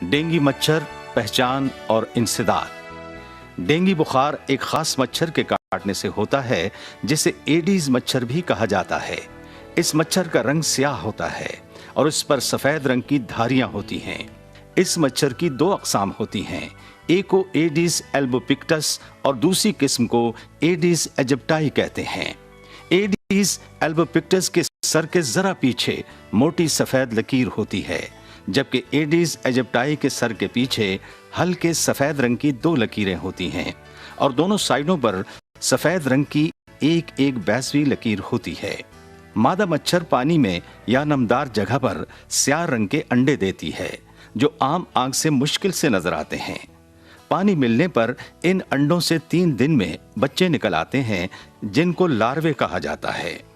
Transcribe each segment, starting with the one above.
Dengue मच्छर पहचान और इंसदाद। डेंगू बुखार एक खास मच्छर के काटने से होता है जिसे एडीज मच्छर भी कहा जाता है। इस मच्छर का रंग स्याह होता है और उस पर सफेद रंग की धारियां होती हैं। इस मच्छर की दो अक़साम होती हैं, एक को एडीज एल्बोपिक्टस और दूसरी किस्म को एडीज एजिप्टाई कहते हैं। एडीज एल्बोपिक्टस के सर के जरा पीछे मोटी सफेद लकीर होती है, जबकि एडीज एजिप्टाई के सर के पीछे हल्के सफेद रंग की दो लकीरें होती हैं और दोनों साइडों पर सफेद रंग की एक एक बैसवी लकीर होती है। मादा मच्छर पानी में या नमदार जगह पर स्याह रंग के अंडे देती है जो आम आंख से मुश्किल से नजर आते हैं। पानी मिलने पर इन अंडों से 3 दिन में बच्चे निकल आते हैं जिनको लार्वे कहा जाता है।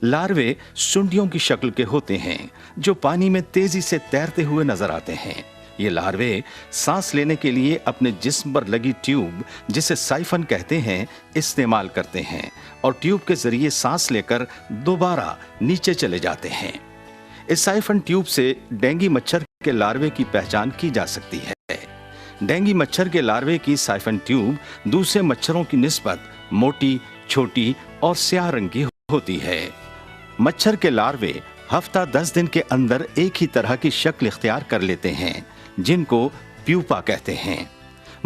लार्वे सुंडियों की शक्ल के होते हैं जो पानी में तेजी से तैरते हुए नजर आते हैं। ये लार्वे सांस लेने के लिए अपने जिस्म पर लगी ट्यूब, जिसे साइफन कहते हैं, इस्तेमाल करते हैं और ट्यूब के जरिए सांस लेकर दोबारा नीचे चले जाते हैं। इस साइफन ट्यूब से डेंगू मच्छर के लार्वे की पहचान की जा सकती है। डेंगू मच्छर के लार्वे की साइफन ट्यूब दूसरे मच्छरों की निस्बत मोटी, छोटी और स्याह रंग की होती है। मच्छर के लार्वे हफ्ता 10 दिन के अंदर एक ही तरह की शक्ल इख्तियार कर लेते हैं, जिनको प्यूपा कहते हैं।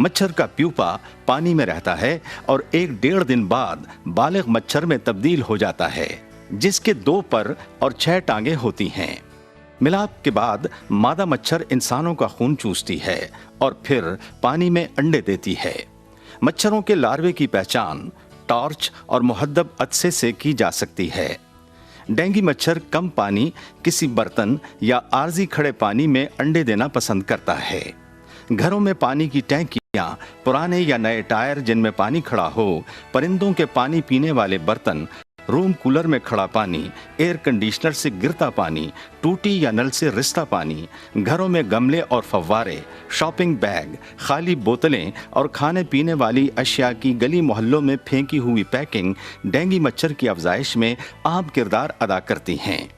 मच्छर का प्यूपा पानी में रहता है और 1-1.5 दिन बाद बालिग मच्छर में तब्दील हो जाता है, जिसके 2 पर और 6 टांगे होती हैं। मिलाप के बाद मादा मच्छर इंसानों का खून चूसती है और फिर पानी में अंडे देती है। मच्छरों के लार्वे की पहचान टॉर्च और मुहद्दब अदसे से की जा सकती है। डेंगू मच्छर कम पानी, किसी बर्तन या आरजी खड़े पानी में अंडे देना पसंद करता है। घरों में पानी की टैंकियां, पुराने या नए टायर जिनमें पानी खड़ा हो, परिंदों के पानी पीने वाले बर्तन, रूम कूलर में खड़ा पानी, एयर कंडीशनर से गिरता पानी, टूटी या नल से रिसता पानी, घरों में गमले और फव्वारे, शॉपिंग बैग, खाली बोतलें और खाने पीने वाली अशिया की गली मोहल्लों में फेंकी हुई पैकिंग डेंगू मच्छर की अफजाइश में अहम किरदार अदा करती हैं।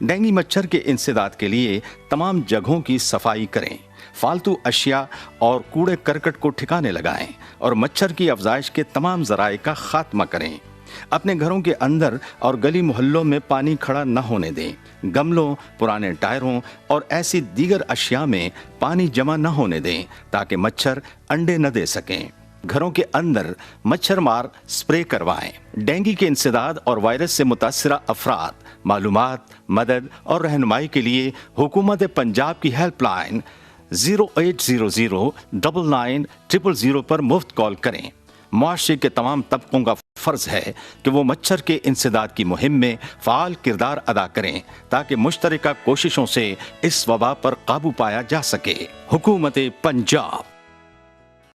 डेंगू मच्छर के इंसदाद के लिए तमाम जगहों की सफाई करें, फालतू अशिया और कूड़े करकट को ठिकाने लगाएं और मच्छर की अफजाइश के तमाम जराए का खात्मा करें। अपने घरों के अंदर और गली मोहल्लों में पानी खड़ा न होने दें। गमलों, पुराने टायरों और ऐसी दीगर अशिया में पानी जमा न होने दें ताकि मच्छर अंडे न दे सकें। घरों के अंदर मच्छर मार स्प्रे करवाएं। डेंगू के इंसदाद और वायरस से मुतासिरा अफराद मालूमात, मदद और रहनुमाई के लिए हुकूमत पंजाब की हेल्पलाइन 0800-99-000 पर मुफ्त कॉल करें। मुआशरे के तमाम तबकों का फर्ज है कि वो मच्छर के इंसदाद की मुहिम में फाल किरदार अदा करें ताकि मुश्तरका कोशिशों से इस वबा पर काबू पाया जा सके। हुकूमत पंजाब।